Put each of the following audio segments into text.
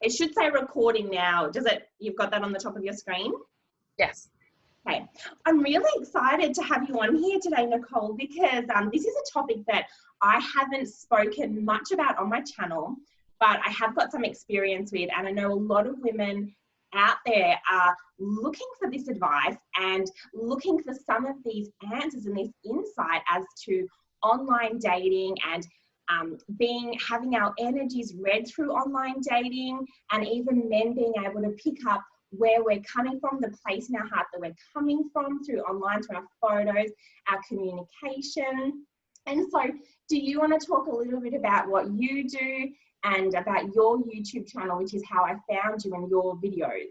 It should say recording now. Does it? You've got that on the top of your screen? Yes. Okay. I'm really excited to have you on here today, Nicole, because this is a topic that I haven't spoken much about on my channel, but I have got some experience with, and I know a lot of women out there are looking for this advice and looking for some of these answers and this insight as to online dating and having our energies read through online dating, and even men being able to pick up where we're coming from, the place in our heart that we're coming from through online, through our photos, our communication. And so do you want to talk a little bit about what you do and about your YouTube channel, which is how I found you and your videos?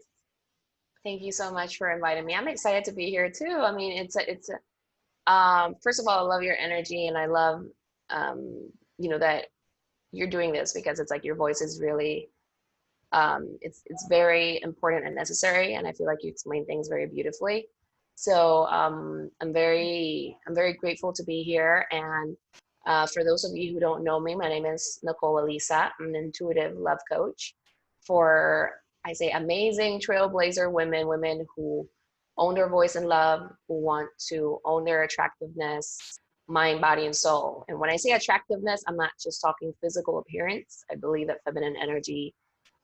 Thank you so much for inviting me. I'm excited to be here too. I mean, first of all, I love your energy, and I love, that you're doing this, because it's like your voice is really, it's very important and necessary, and I feel like you explain things very beautifully. So I'm very grateful to be here. And for those of you who don't know me, my name is Nicole Elissa. I'm an intuitive love coach for, I say, amazing trailblazer women who own their voice and love, who want to own their attractiveness, mind, body, and soul. And when I say attractiveness, I'm not just talking physical appearance. I believe that feminine energy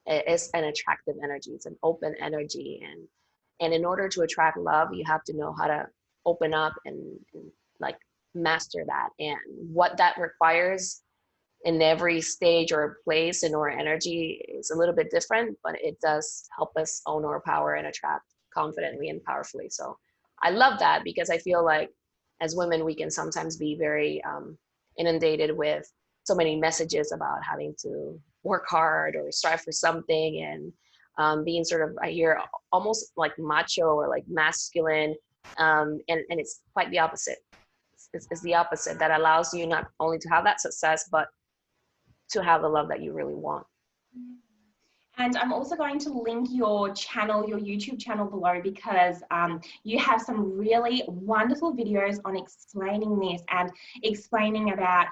is an attractive energy. It's an open energy. And in order to attract love, you have to know how to open up and like master that. And what that requires in every stage or place in our energy is a little bit different, but it does help us own our power and attract confidently and powerfully. So I love that, because I feel like as women, we can sometimes be very inundated with so many messages about having to work hard or strive for something, and being sort of, I hear, almost like macho or like masculine, and it's quite the opposite. It's the opposite that allows you not only to have that success, but to have the love that you really want. And I'm also going to link your channel, your YouTube channel below, because you have some really wonderful videos on explaining this and explaining about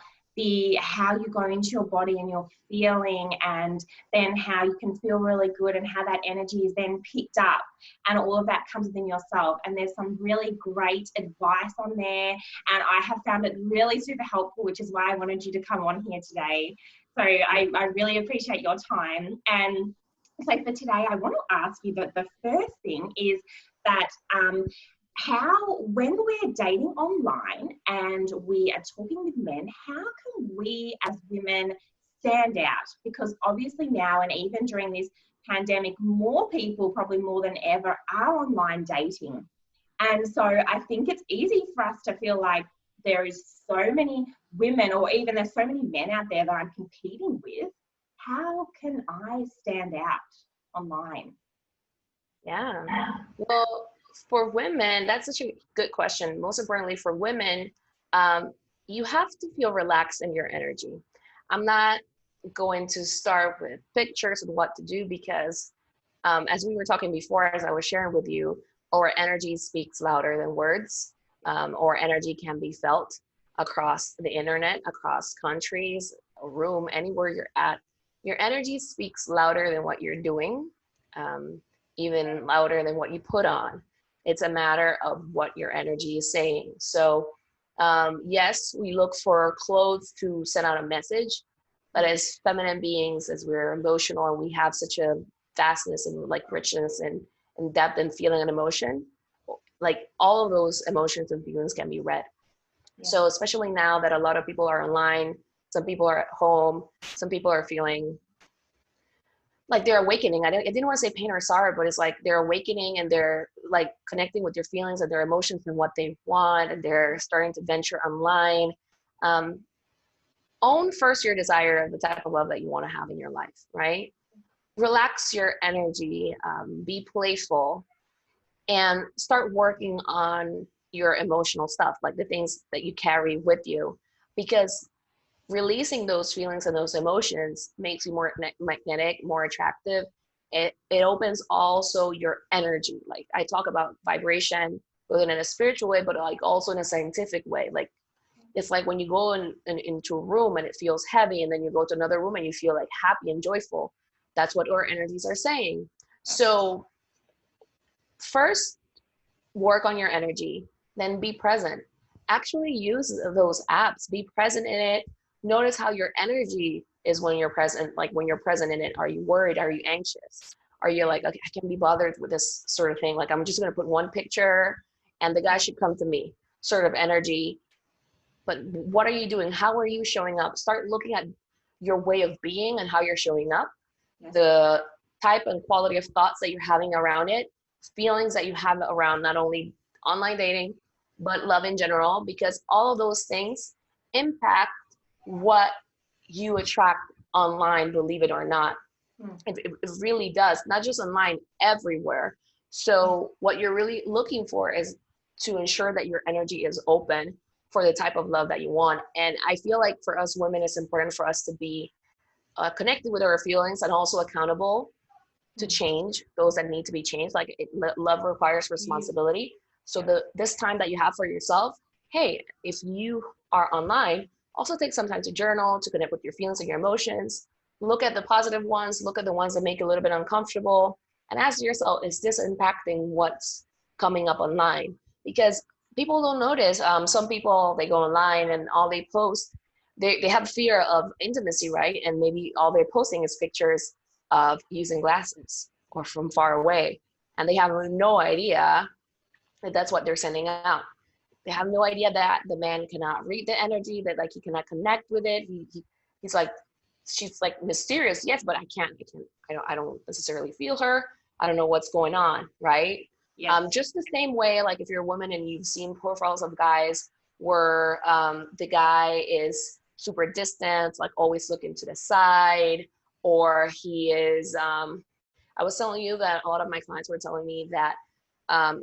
how you go into your body and you're feeling, and then how you can feel really good, and how that energy is then picked up, and all of that comes within yourself. And there's some really great advice on there, and I have found it really super helpful, which is why I wanted you to come on here today. So I really appreciate your time. And so for today, I want to ask you that the first thing is that when we're dating online and we are talking with men, how can we as women stand out? Because obviously now, and even during this pandemic, more people, probably more than ever, are online dating. And so I think it's easy for us to feel like there is so many women, or even there's so many men out there that I'm competing with. How can I stand out online? Yeah. Well, for women, that's such a good question. Most importantly, for women, you have to feel relaxed in your energy. I'm not going to start with pictures of what to do, because as we were talking before, as I was sharing with you, our energy speaks louder than words. Or energy can be felt across the internet, across countries, a room, anywhere you're at. Your energy speaks louder than what you're doing, even louder than what you put on. It's a matter of what your energy is saying. So yes, we look for clothes to send out a message, but as feminine beings, as we're emotional, and we have such a vastness and like richness and depth and feeling and emotion, like all of those emotions and feelings can be read. Yeah. So especially now that a lot of people are online, some people are at home, some people are feeling like they're awakening. I didn't want to say pain or sorrow, but it's like they're awakening, and they're like connecting with their feelings and their emotions and what they want, and they're starting to venture online. Own first your desire of the type of love that you want to have in your life, right? Relax your energy, be playful, and start working on your emotional stuff, like the things that you carry with you, because releasing those feelings and those emotions makes you more magnetic, more attractive. It opens also your energy. Like I talk about vibration, both in a spiritual way, but like also in a scientific way. Like it's like when you go into a room and it feels heavy, and then you go to another room and you feel like happy and joyful. That's what our energies are saying. So first, work on your energy, then be present. Actually use those apps, be present in it. Notice how your energy is when you're present, like when you're present in it. Are you worried? Are you anxious? Are you like, okay, I can be bothered with this sort of thing. Like, I'm just going to put one picture and the guy should come to me sort of energy. But what are you doing? How are you showing up? Start looking at your way of being and how you're showing up, the type and quality of thoughts that you're having around it, feelings that you have around not only online dating, but love in general, because all of those things impact what you attract online, believe it or not. It really does, not just online, everywhere. So what you're really looking for is to ensure that your energy is open for the type of love that you want. And I feel like for us women, it's important for us to be connected with our feelings and also accountable to change those that need to be changed. Like love requires responsibility. So this time that you have for yourself, hey, if you are online, also take some time to journal, to connect with your feelings and your emotions. Look at the positive ones, look at the ones that make you a little bit uncomfortable, and ask yourself, is this impacting what's coming up online? Because people don't notice. Some people, they go online and all they post, they have fear of intimacy, right? And maybe all they're posting is pictures of using glasses or from far away. And they have no idea that that's what they're sending out. They have no idea that the man cannot read the energy, that like he cannot connect with it. He's like, she's like mysterious, yes, but I don't necessarily feel her. I don't know what's going on, right? Just the same way, like if you're a woman and you've seen profiles of guys where the guy is super distant, like always looking to the side, or he is, I was telling you that a lot of my clients were telling me that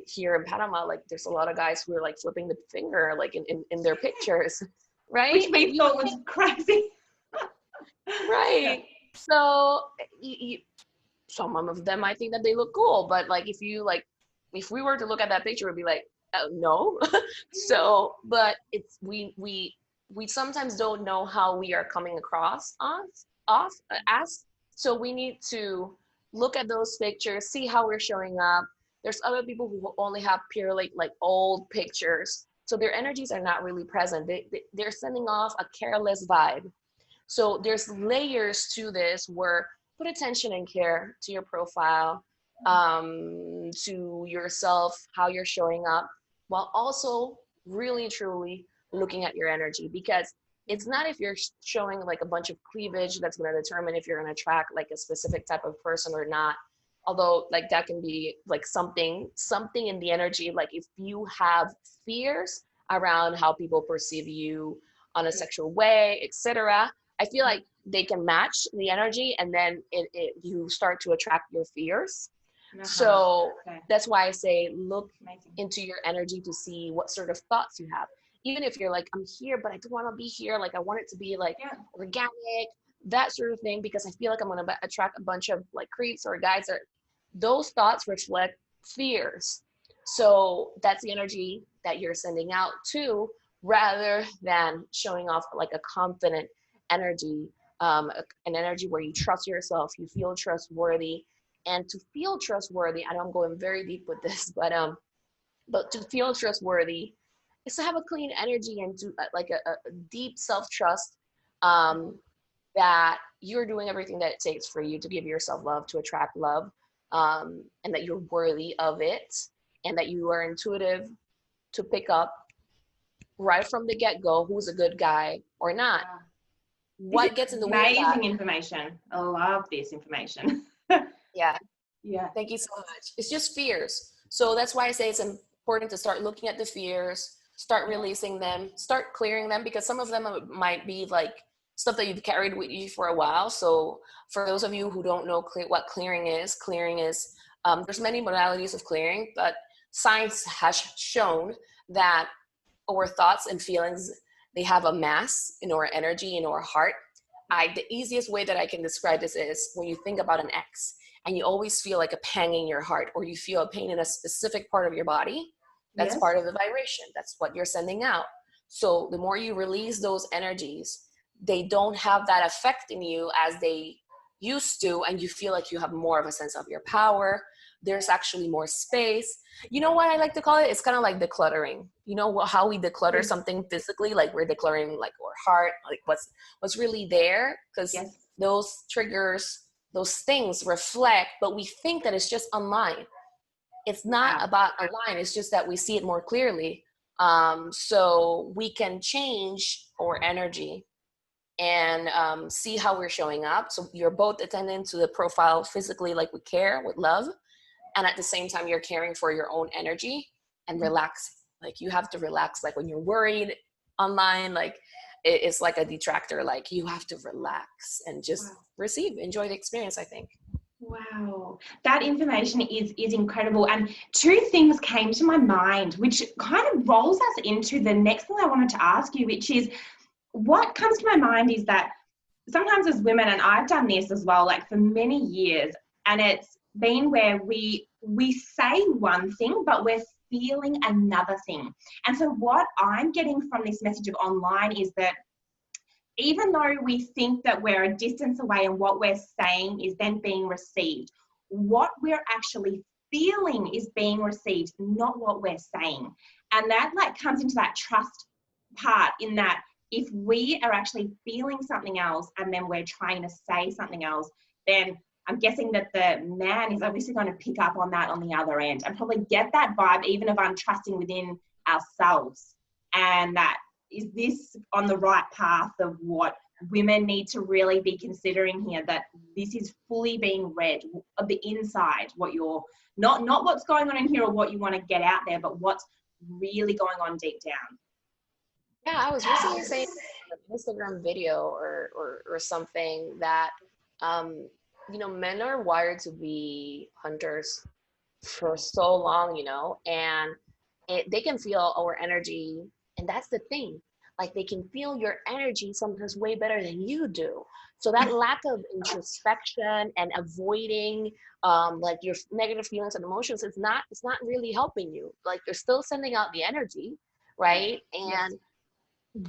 here in Panama, like there's a lot of guys who are like flipping the finger, like in their pictures, right? Which we thought was crazy. Right. So some of them, I think that they look cool, but like if we were to look at that picture, we'd be like, oh, no. So, but it's we sometimes don't know how we are coming across as. So we need to look at those pictures, see how we're showing up. There's other people who only have purely like old pictures, so their energies are not really present. They're sending off a careless vibe. So there's layers to this where put attention and care to your profile, to yourself, how you're showing up, while also really truly looking at your energy, because it's not if you're showing like a bunch of cleavage that's going to determine if you're going to attract like a specific type of person or not. Although like that can be like something in the energy. Like if you have fears around how people perceive you on a sexual way, etc., I feel like they can match the energy, and then you start to attract your fears. So that's why I say look into your energy to see what sort of thoughts you have. Even if you're like, I'm here, but I don't want to be here. Like I want it to be like organic, that sort of thing, because I feel like I'm going to attract a bunch of like creeps or guys. Those thoughts reflect fears. So that's the energy that you're sending out too, rather than showing off like a confident energy, an energy where you trust yourself, you feel trustworthy. And to feel trustworthy, I know I'm going very deep with this, but to feel trustworthy is to have a clean energy and to like a deep self-trust, that you're doing everything that it takes for you to give yourself love, to attract love, and that you're worthy of it, and that you are intuitive to pick up right from the get-go who's a good guy or not. What gets in the way of that? Amazing information. I love this information. Yeah. Yeah. Thank you so much. It's just fears. So that's why I say it's important to start looking at the fears, start releasing them, start clearing them, because some of them might be like stuff that you've carried with you for a while. So for those of you who don't know what clearing is, there's many modalities of clearing, but science has shown that our thoughts and feelings, they have a mass in our energy, in our heart. The easiest way that I can describe this is when you think about an ex and you always feel like a pang in your heart, or you feel a pain in a specific part of your body, that's part of the vibration. That's what you're sending out. So the more you release those energies, they don't have that effect in you as they used to, and you feel like you have more of a sense of your power. There's actually more space. You know what I like to call it? It's kind of like decluttering. You know how we declutter something physically, like we're decluttering like our heart, like what's really there, because those triggers, those things reflect, but we think that it's just online. It's not about online. It's just that we see it more clearly. So we can change our energy and see how we're showing up. So you're both attending to the profile physically, like we care with love. And at the same time, you're caring for your own energy and relaxing. Like you have to relax. Like when you're worried online, like it's like a detractor. Like you have to relax and just enjoy the experience, I think. Wow, that information is incredible. And two things came to my mind, which kind of rolls us into the next thing I wanted to ask you, which is what comes to my mind is that sometimes as women, and I've done this as well, like for many years, and it's been where we say one thing, but we're feeling another thing. And so what I'm getting from this message of online is that even though we think that we're a distance away and what we're saying is then being received, what we're actually feeling is being received, not what we're saying. And that like comes into that trust part, in that if we are actually feeling something else and then we're trying to say something else, then I'm guessing that the man is obviously going to pick up on that on the other end and probably get that vibe, even if I'm trusting within ourselves. And that, is this on the right path of what women need to really be considering here, that this is fully being read of the inside, what you're not what's going on in here or what you want to get out there, but what's really going on deep down. Yeah, I was recently saying an Instagram video or something that men are wired to be hunters for so long, and they can feel our energy. And that's the thing, like they can feel your energy sometimes way better than you do. So that lack of introspection and avoiding like your negative feelings and emotions, it's not really helping you. Like you're still sending out the energy, right? And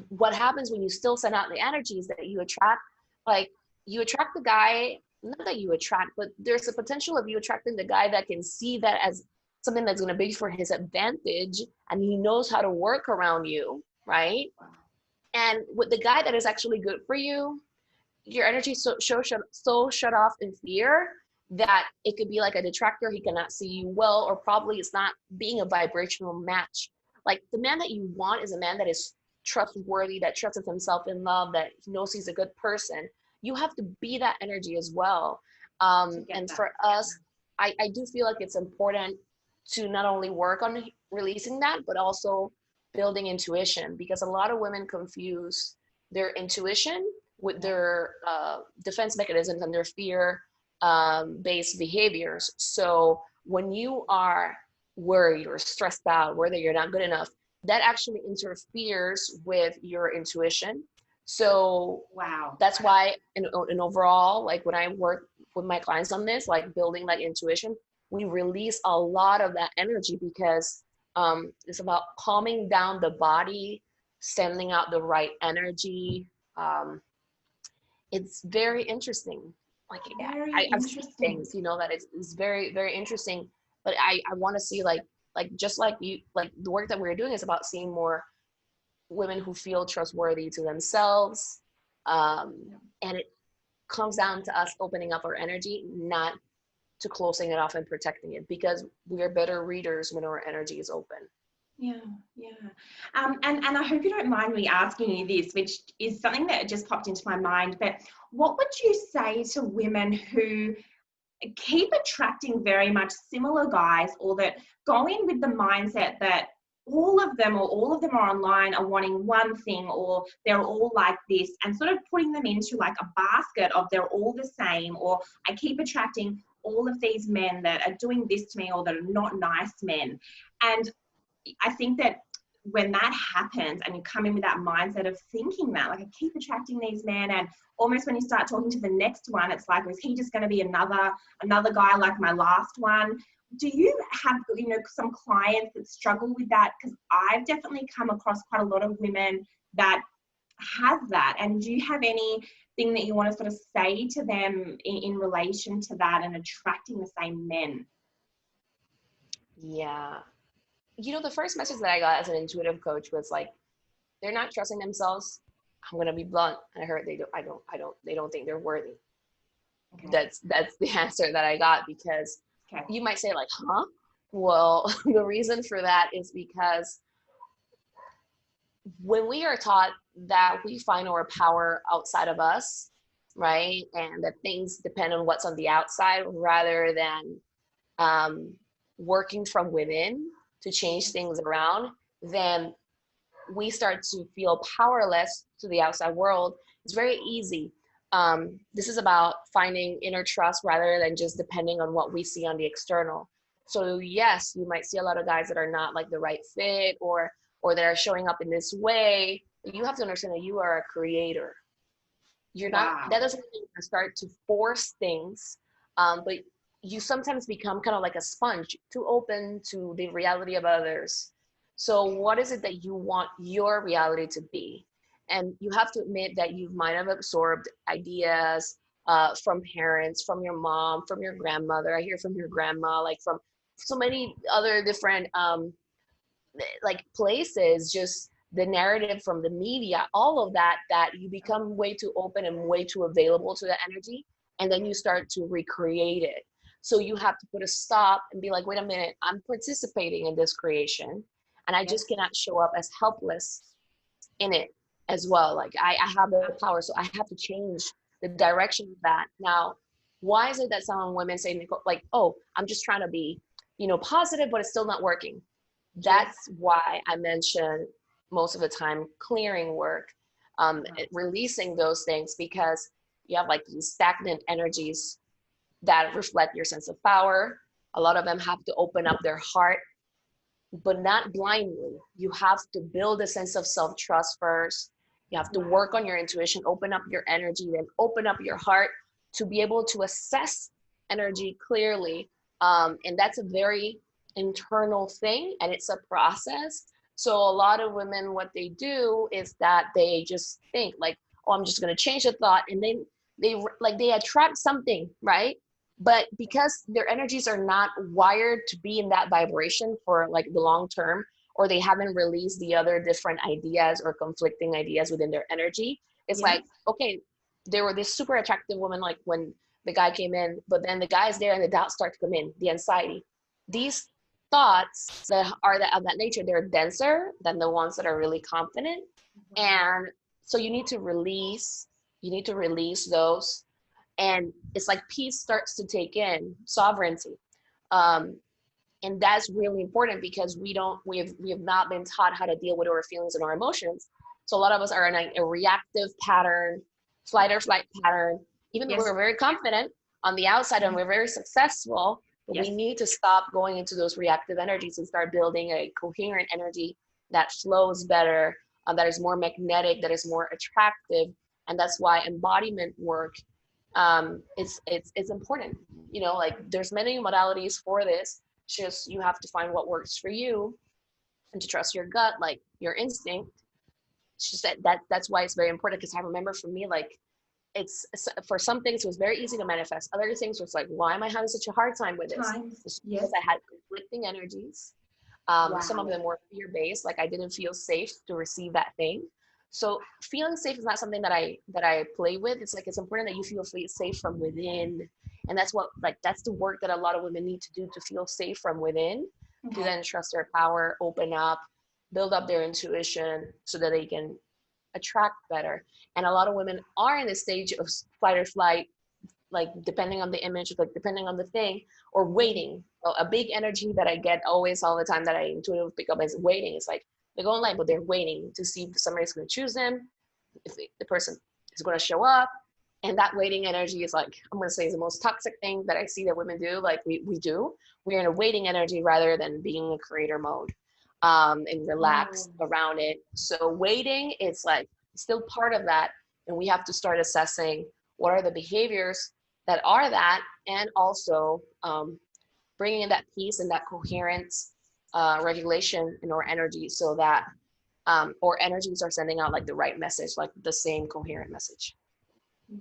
what happens when you still send out the energy is that you attract the guy, not that you attract, but there's a potential of you attracting the guy that can see that as something that's going to be for his advantage, and he knows how to work around you, right? And with the guy that is actually good for you, your energy so shut off in fear that it could be like a detractor. He cannot see you well, or probably it's not being a vibrational match. Like the man that you want is a man that is trustworthy, that trusts himself in love, that knows he's a good person. You have to be that energy as well. And for us, I do feel like it's important to not only work on releasing that, but also building intuition, because a lot of women confuse their intuition with their defense mechanisms and their fear-based behaviors. So when you are worried or stressed out, whether you're not good enough, that actually interferes with your intuition. So that's why in overall, like when I work with my clients on this, like building that intuition, we release a lot of that energy, because it's about calming down the body, sending out the right energy. It's very interesting. Like I've seen things, that it's very, very interesting. But I want to see like just like you, like the work that we're doing is about seeing more women who feel trustworthy to themselves. And it comes down to us opening up our energy, not to closing it off and protecting it, because we are better readers when our energy is open. Yeah. And I hope you don't mind me asking you this, which is something that just popped into my mind, but what would you say to women who keep attracting very much similar guys, or that go in with the mindset that all of them are online are wanting one thing, or they're all like this, and sort of putting them into like a basket of they're all the same, or I keep attracting all of these men that are doing this to me, or that are not nice men. And I think that when that happens and you come in with that mindset of thinking that, like, I keep attracting these men, and almost when you start talking to the next one, it's like, is he just going to be another guy like my last one? Do you have, some clients that struggle with that? Because I've definitely come across quite a lot of women that have that? And do you have anything that you want to sort of say to them in relation to that and attracting the same men? Yeah. You know, the first message that I got as an intuitive coach was like, they're not trusting themselves. I'm gonna be blunt. I heard they don't think they're worthy. Okay. That's the answer that I got, because Okay. you might say like, huh? Well, the reason for that is because when we are taught that we find our power outside of us, right? And that things depend on what's on the outside rather than um, working from within to change things around, then we start to feel powerless to the outside world. It's very easy. This is about finding inner trust rather than just depending on what we see on the external. So yes, you might see a lot of guys that are not like the right fit, or that are showing up in this way. But you have to understand that you are a creator. You're not. Wow. That doesn't mean you can start to force things, but you sometimes become kind of like a sponge, too open to the reality of others. So what is it that you want your reality to be? And you have to admit that you might have absorbed ideas from parents, from your mom, from your grandmother. I hear from your grandma, like from so many other different like places, just the narrative from the media, all of that, that you become way too open and way too available to the energy, and then you start to recreate it. So you have to put a stop and be like, wait a minute, I'm participating in this creation, and I Yes. just cannot show up as helpless in it as well. Like I have the power, so I have to change the direction of that. Now, why is it that some women say, Nicole, like, oh, I'm just trying to be, positive, but it's still not working? Yes. That's why I mention most of the time clearing work, releasing those things, because you have like these stagnant energies that reflect your sense of power. A lot of them have to open up their heart, but not blindly. You have to build a sense of self-trust first. You have to work on your intuition, open up your energy, then open up your heart to be able to assess energy clearly. And that's a very internal thing, and it's a process. So a lot of women, what they do is that they just think like, oh, I'm just going to change the thought. And then they attract something, right? But because their energies are not wired to be in that vibration for like the long term, or they haven't released the other different ideas or conflicting ideas within their energy, it's Yes. like, okay, they were this super attractive woman, like when the guy came in, but then the guy's there and the doubts start to come in, the anxiety. These thoughts that are of that nature, they're denser than the ones that are really confident. And so you need to release those, and it's like peace starts to take in sovereignty. um, and that's really important, because we have not been taught how to deal with our feelings and our emotions. So a lot of us are in a reactive pattern, flight or flight pattern, even though Yes. we're very confident on the outside and we're very successful. But Yes. we need to stop going into those reactive energies and start building a coherent energy that flows better, that is more magnetic, that is more attractive. And that's why embodiment work, it's important. Like there's many modalities for this. Just you have to find what works for you, and to trust your gut, like your instinct. It's just that's why it's very important, because I remember for me, like, it's for some things it was very easy to manifest. Other things was like, why am I having such a hard time with this? Times. It's Yes. because I had conflicting energies. Some of Wow. them were fear based, like I didn't feel safe to receive that thing. So feeling safe is not something that I play with. It's like, it's important that you feel safe from within. And that's the work that a lot of women need to do, to feel safe from within, to Okay. then trust their power, open up, build up their intuition, so that they can attract better. And a lot of women are in the stage of fight or flight, like depending on the image, like depending on the thing, or waiting. A big energy that I get always all the time that I intuitively pick up is waiting. It's like they go online, but they're waiting to see if somebody's going to choose them, if the person is going to show up. And that waiting energy is like, I'm going to say, is the most toxic thing that I see that women do. Like we do. We're in a waiting energy rather than being in creator mode, and relaxed around it. So waiting, it's like still part of that. And we have to start assessing what are the behaviors that are that, and also bringing in that peace and that coherence, regulation in our energy, so that or energies are sending out like the right message, like the same coherent message. Wow.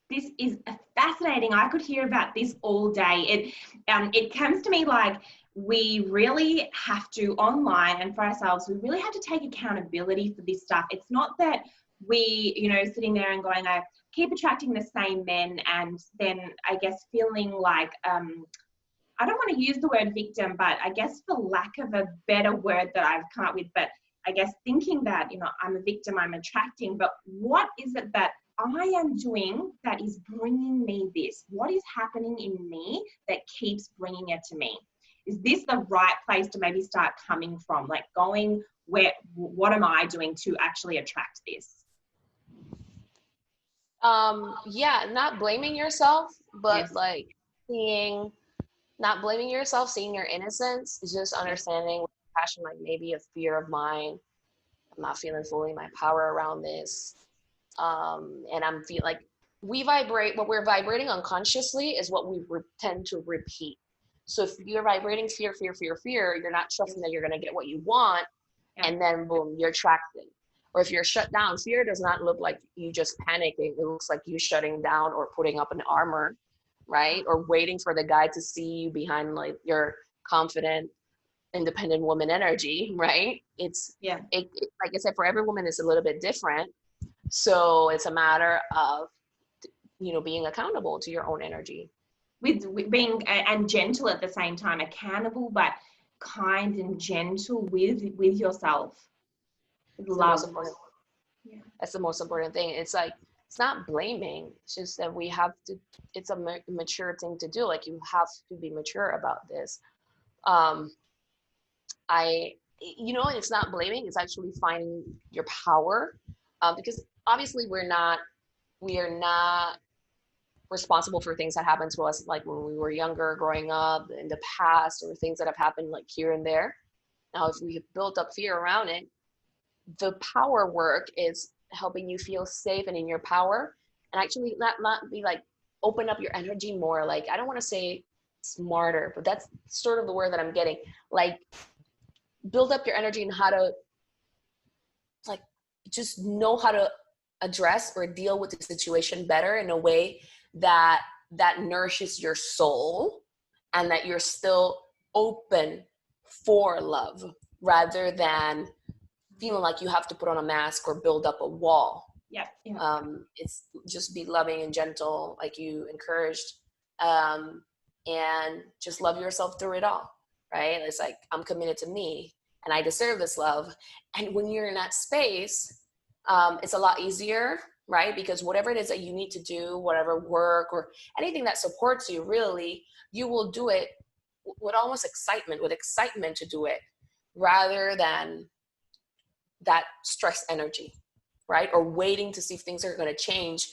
This is fascinating. I could hear about this all day. It comes to me like we really have to, online and for ourselves, we really have to take accountability for this stuff. It's not that we, sitting there and going, I keep attracting the same men, and then I guess feeling like, I don't want to use the word victim, but I guess for lack of a better word that I've come up with, but I guess thinking that, I'm a victim, I'm attracting, but what is it that I am doing that is bringing me this? What is happening in me that keeps bringing it to me? Is this the right place to maybe start coming from? Like going, what am I doing to actually attract this? Yeah, not blaming yourself, but Yes. like not blaming yourself, seeing your innocence, is just understanding with passion, like maybe a fear of mine. I'm not feeling fully my power around this. And I'm feel like what we're vibrating unconsciously is what we tend to repeat. So if you're vibrating fear, fear, fear, fear, you're not trusting that you're going to get what you want. Yeah. And then boom, you're attracting. Or if you're shut down, fear does not look like you just panicking. It looks like you shutting down or putting up an armor, right? Or waiting for the guy to see you behind like your confident, independent woman energy, right? It, like I said, for every woman, it's a little bit different. So it's a matter of, being accountable to your own energy. With being and gentle at the same time, accountable, but kind and gentle with yourself. It's the Love. most important. Yeah. That's the most important thing. It's like, it's not blaming. It's just that we have to, it's a mature thing to do. Like you have to be mature about this. It's not blaming, it's actually finding your power. Because obviously we are not responsible for things that happened to us, like when we were younger, growing up, in the past, or things that have happened like here and there. Now, if we have built up fear around it, the power work is helping you feel safe and in your power, and actually not be like, open up your energy more. Like, I don't want to say smarter, but that's sort of the word that I'm getting. Like, build up your energy and how to, like, just know how to address or deal with the situation better in a way that nourishes your soul, and that you're still open for love, rather than feeling like you have to put on a mask or build up a wall. Yeah. It's just be loving and gentle, like you encouraged, and just love yourself through it all, right? It's like, I'm committed to me and I deserve this love. And when you're in that space, it's a lot easier, right? Because whatever it is that you need to do, whatever work or anything that supports you, really, you will do it with almost excitement, to do it, rather than that stress energy, right? Or waiting to see if things are going to change.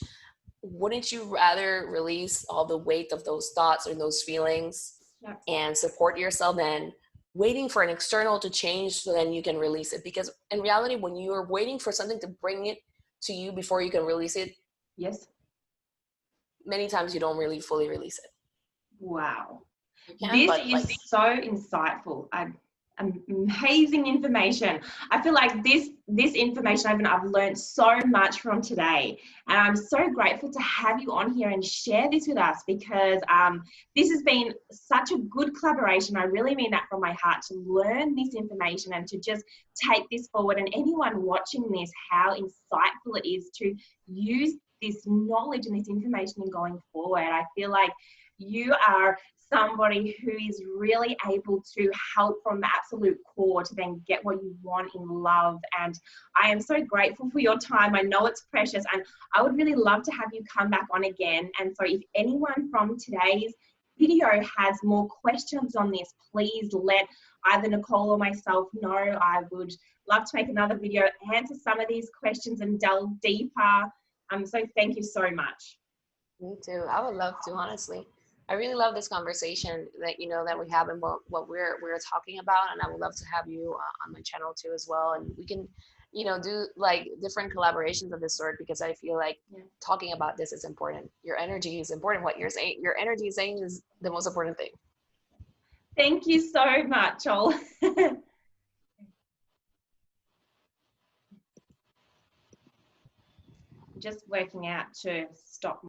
Wouldn't you rather release all the weight of those thoughts or those feelings and support yourself than waiting for an external to change so then you can release it? Because in reality, when you are waiting for something to bring it to you before you can release it, yes, many times you don't really fully release it. Wow. This is so insightful. Amazing information. I feel like this information I've learned so much from today, and I'm so grateful to have you on here and share this with us, because this has been such a good collaboration. I really mean that from my heart, to learn this information and to just take this forward. And anyone watching this, how insightful it is to use this knowledge and this information in going forward. I feel like you are somebody who is really able to help from the absolute core to then get what you want in love. And I am so grateful for your time. I know it's precious, and I would really love to have you come back on again. And so if anyone from today's video has more questions on this, please let either Nicole or myself know. I would love to make another video, answer some of these questions and delve deeper. So thank you so much. Me too. I would love to, honestly. I really love this conversation that that we have and what we're talking about, and I would love to have you on my channel too as well, and we can do like different collaborations of this sort, because I feel like talking about this is important. Your energy is important. What you're saying, your energy is saying, is the most important thing. Thank you so much, Joel. just working out to stop